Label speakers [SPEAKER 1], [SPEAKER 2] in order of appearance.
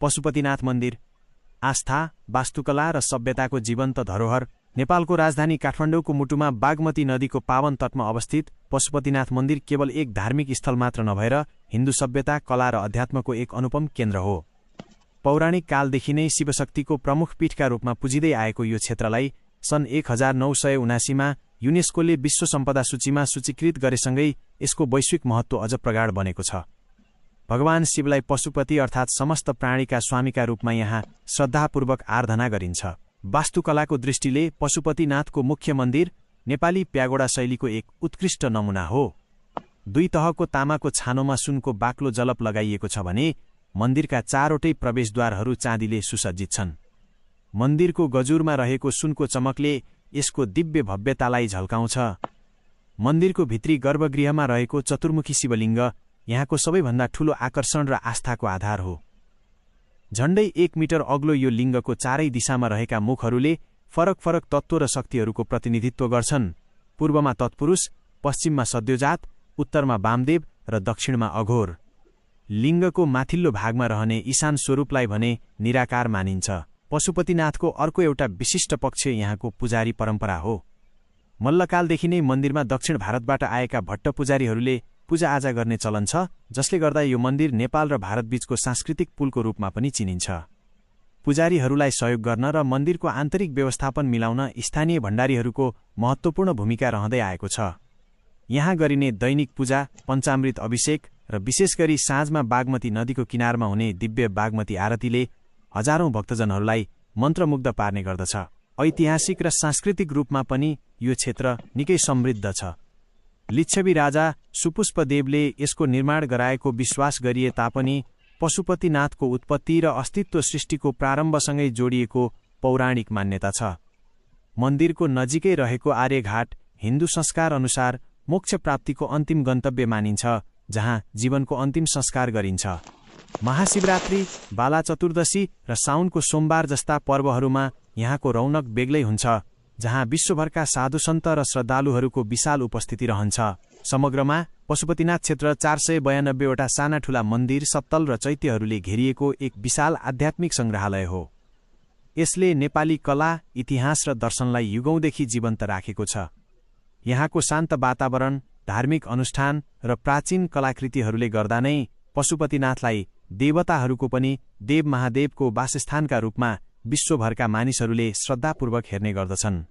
[SPEAKER 1] पशुपतिनाथ मन्दिर आस्था, वास्तुकला र सभ्यताको जीवन्त धरोहर। नेपालको राजधानी काठमाडौँको मुटुमा बागमती नदीको पावन तटमा अवस्थित पशुपतिनाथ मन्दिर केवल एक धार्मिक स्थल मात्र नभएर हिन्दू सभ्यता, कला र अध्यात्मको एक अनुपम केन्द्र हो। पौराणिक कालदेखि नै शिवशक्तिको प्रमुख पीठका रूपमा पुजिँदै आएको यो क्षेत्रलाई सन् 1979 मा युनेस्कोले विश्व सम्पदा सूचीमा सूचीकृत गरेसँगै यसको वैश्विक महत्त्व अझ प्रगाढ बनेको छ। भगवान शिवलाई पशुपति अर्थात् समस्त प्राणीका स्वामीका रूपमा यहाँ श्रद्धापूर्वक आराधना गरिन्छ। वास्तुकलाको दृष्टिले पशुपतिनाथको मुख्य मन्दिर नेपाली प्यागोडा शैलीको एक उत्कृष्ट नमुना हो। 2 तहको तामाको छानोमा सुनको बाक्लो जलप लगाइएको छ भने मन्दिरका 4वटै प्रवेशद्वारहरू चाँदीले सुसज्जित छन्। मन्दिरको गजुरमा रहेको सुनको चमकले यसको दिव्य भव्यतालाई झल्काउँछ। मन्दिरको भित्री गर्भगृहमा रहेको चतुर्मुखी शिवलिङ्ग यहाँको सबैभन्दा ठूलो आकर्षण र आस्थाको आधार हो। झण्डै 1 मिटर अग्लो यो लिङ्गको चारै दिशामा रहेका मुखहरूले फरक फरक तत्त्व र शक्तिहरूको प्रतिनिधित्व गर्छन्। पूर्वमा तत्पुरुष, पश्चिममा सद्योजात, उत्तरमा वामदेव र दक्षिणमा अघोर। लिङ्गको माथिल्लो भागमा रहने ईशान स्वरूपलाई भने निराकार मानिन्छ। पशुपतिनाथको अर्को एउटा विशिष्ट पक्ष यहाँको पुजारी परम्परा हो। मल्लकालदेखि नै मन्दिरमा दक्षिण भारतबाट आएका भट्ट पुजारीहरूले पूजाआजा गर्ने चलन छ, जसले गर्दा यो मन्दिर नेपाल र भारतबीचको सांस्कृतिक पुलको रूपमा पनि चिनिन्छ। पुजारीहरूलाई सहयोग गर्न र मन्दिरको आन्तरिक व्यवस्थापन मिलाउन स्थानीय भण्डारीहरूको महत्त्वपूर्ण भूमिका रहँदै आएको छ। यहाँ गरिने दैनिक पूजा, पञ्चामृत अभिषेक र विशेष गरी साँझमा बागमती नदीको किनारमा हुने दिव्य बागमती आरतीले हजारौं भक्तजनहरूलाई मन्त्रमुग्ध पार्ने गर्दछ। ऐतिहासिक र सांस्कृतिक रूपमा पनि यो क्षेत्र निकै समृद्ध छ। लिच्छवी राजा सुपुष्पदेवले यसको निर्माण गराएको विश्वास गरिए तापनि पशुपतिनाथको उत्पत्ति र अस्तित्व सृष्टिको प्रारम्भसँगै जोडिएको पौराणिक मान्यता छ। मन्दिरको नजिकै रहेको आर्यघाट हिन्दू संस्कार अनुसार मोक्ष प्राप्तिको अन्तिम गन्तव्य मानिन्छ, जहाँ जीवनको अन्तिम संस्कार गरिन्छ। महाशिवरात्रि, बाला चतुर्दशी र साउनको सोमबार जस्ता पर्वहरूमा यहाँको रौनक बेग्लै हुन्छ, जहाँ विश्वभरका साधुसन्त र श्रद्धालुहरूको विशाल उपस्थिति रहन्छ। समग्रमा पशुपतिनाथ क्षेत्र 492 वटा साना ठूला मन्दिर, सप्तल र चैत्यहरूले घेरिएको एक विशाल आध्यात्मिक संग्रहालय हो। यसले नेपाली कला, इतिहास र दर्शनलाई युगौंदेखि जीवन्त राखेको छ। यहाँको शान्त वातावरण, धार्मिक अनुष्ठान र प्राचीन कलाकृतिहरूले गर्दा नै पशुपतिनाथलाई देवताहरूको पनि देव महादेवको वासस्थानका रूपमा विश्वभरका मानिसहरूले श्रद्धापूर्वक हेर्ने गर्दछन्।